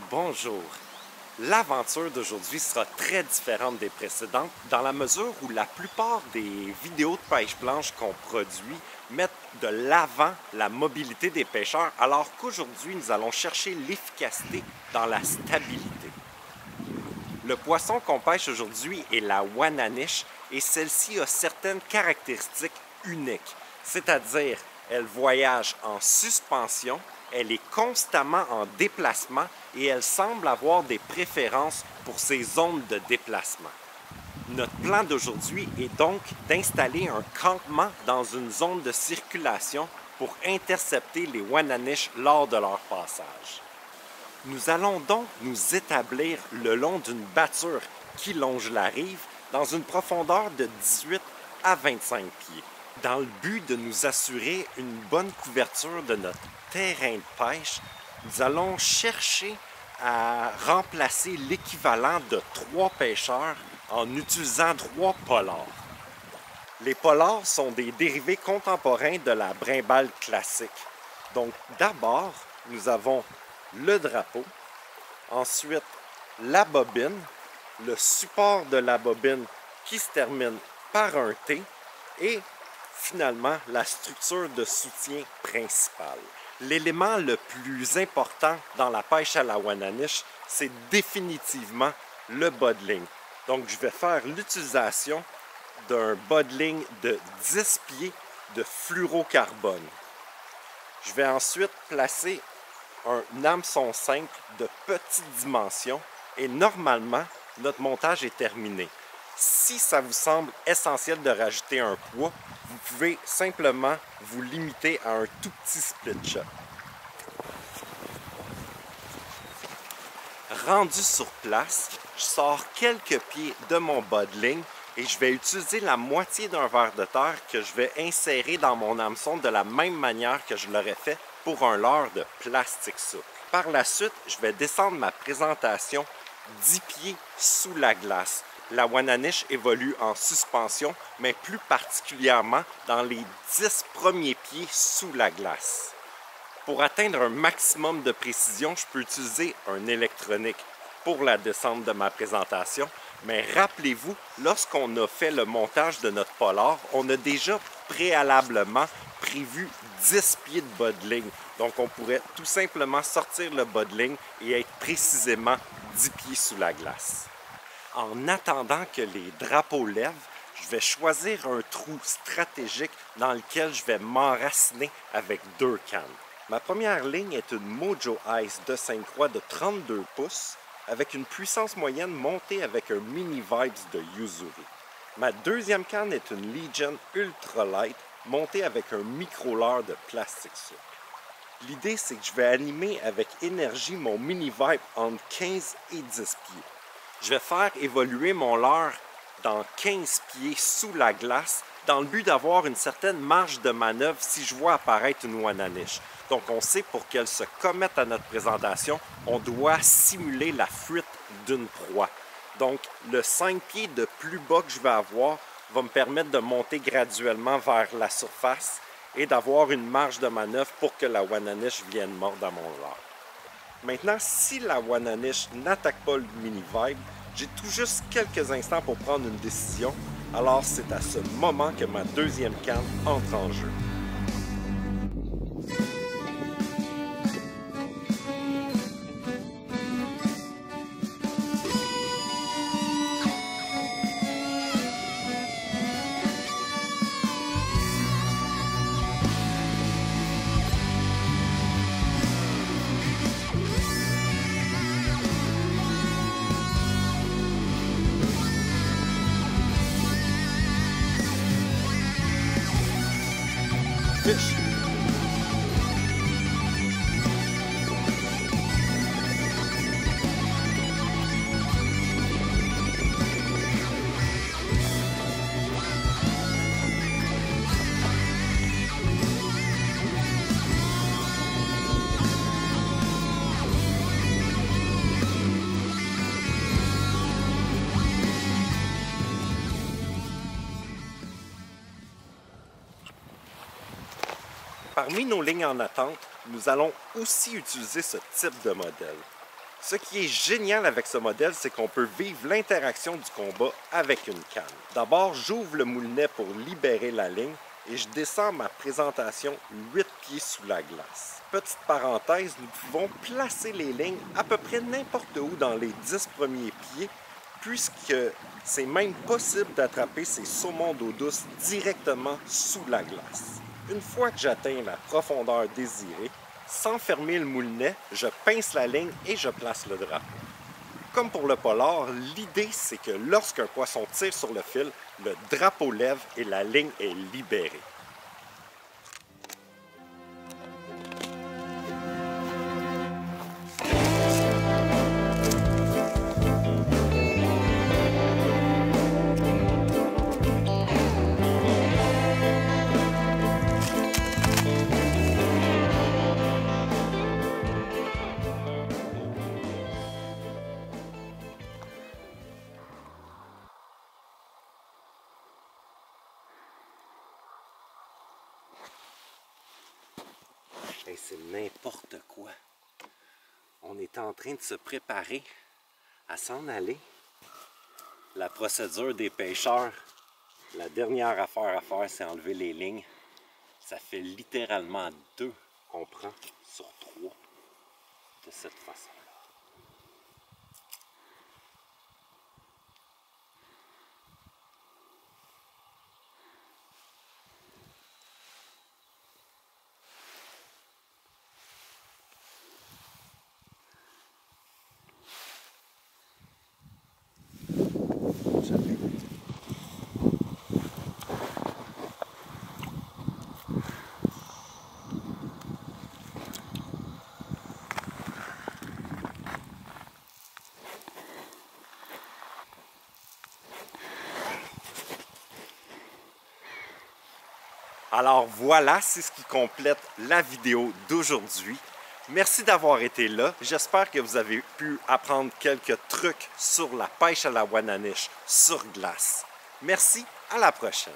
Bonjour! L'aventure d'aujourd'hui sera très différente des précédentes dans la mesure où la plupart des vidéos de pêche blanche qu'on produit mettent de l'avant la mobilité des pêcheurs, alors qu'aujourd'hui nous allons chercher l'efficacité dans la stabilité. Le poisson qu'on pêche aujourd'hui est la Wananiche et celle-ci a certaines caractéristiques uniques, c'est-à-dire elle voyage en suspension, elle est constamment en déplacement et elle semble avoir des préférences pour ces zones de déplacement. Notre plan d'aujourd'hui est donc d'installer un campement dans une zone de circulation pour intercepter les Wananiche lors de leur passage. Nous allons donc nous établir le long d'une batture qui longe la rive dans une profondeur de 18 à 25 pieds, dans le but de nous assurer une bonne couverture de notre terrain de pêche. Nous allons chercher à remplacer l'équivalent de 3 pêcheurs en utilisant 3 polars. Les polars sont des dérivés contemporains de la brimballe classique. Donc d'abord, nous avons le drapeau, ensuite la bobine, le support de la bobine qui se termine par un T et finalement la structure de soutien principale. L'élément le plus important dans la pêche à la Wananiche, c'est définitivement le bas de ligne. Donc je vais faire l'utilisation d'un bas de ligne de 10 pieds de fluorocarbone. Je vais ensuite placer un hameçon simple de petite dimension et normalement, notre montage est terminé. Si ça vous semble essentiel de rajouter un poids, vous pouvez simplement vous limiter à un tout petit split shot. Rendu sur place, je sors quelques pieds de mon bas de ligne et je vais utiliser la moitié d'un ver de terre que je vais insérer dans mon hameçon de la même manière que je l'aurais fait pour un leurre de plastique souple. Par la suite, je vais descendre ma présentation 10 pieds sous la glace. La Wananiche évolue en suspension, mais plus particulièrement dans les 10 premiers pieds sous la glace. Pour atteindre un maximum de précision, je peux utiliser un électronique pour la descente de ma présentation, mais rappelez-vous, lorsqu'on a fait le montage de notre polar, on a déjà préalablement prévu 10 pieds de bas de ligne. Donc on pourrait tout simplement sortir le bas de ligne et être précisément 10 pieds sous la glace. En attendant que les drapeaux lèvent, je vais choisir un trou stratégique dans lequel je vais m'enraciner avec 2 cannes. Ma première ligne est une Mojo Ice de Sainte-Croix de 32 pouces avec une puissance moyenne montée avec un mini Vibes de Yuzuri. Ma deuxième canne est une Legion Ultra Light montée avec un micro-leurre de plastique souple. L'idée, c'est que je vais animer avec énergie mon mini Vibe entre 15 et 10 pieds. Je vais faire évoluer mon leurre dans 15 pieds sous la glace dans le but d'avoir une certaine marge de manœuvre si je vois apparaître une Wananiche. Donc on sait pour qu'elle se commette à notre présentation, on doit simuler la fuite d'une proie. Donc le 5 pieds de plus bas que je vais avoir va me permettre de monter graduellement vers la surface et d'avoir une marge de manœuvre pour que la Wananiche vienne mordre à mon leurre. Maintenant, si la Wananiche n'attaque pas le mini Vibe, j'ai tout juste quelques instants pour prendre une décision. Alors c'est à ce moment que ma deuxième canne entre en jeu. Parmi nos lignes en attente, nous allons aussi utiliser ce type de modèle. Ce qui est génial avec ce modèle, c'est qu'on peut vivre l'interaction du combat avec une canne. D'abord, j'ouvre le moulinet pour libérer la ligne et je descends ma présentation 8 pieds sous la glace. Petite parenthèse, nous pouvons placer les lignes à peu près n'importe où dans les 10 premiers pieds, puisque c'est même possible d'attraper ces saumons d'eau douce directement sous la glace. Une fois que j'atteins la profondeur désirée, sans fermer le moulinet, je pince la ligne et je place le drapeau. Comme pour le polar, l'idée c'est que lorsqu'un poisson tire sur le fil, le drapeau lève et la ligne est libérée. Hey, c'est n'importe quoi. On est en train de se préparer à s'en aller. La procédure des pêcheurs, la dernière affaire à faire, c'est enlever les lignes. Ça fait littéralement 2 qu'on prend sur 3 de cette façon. Alors voilà, c'est ce qui complète la vidéo d'aujourd'hui. Merci d'avoir été là. J'espère que vous avez pu apprendre quelques trucs sur la pêche à la Wananiche sur glace. Merci, à la prochaine.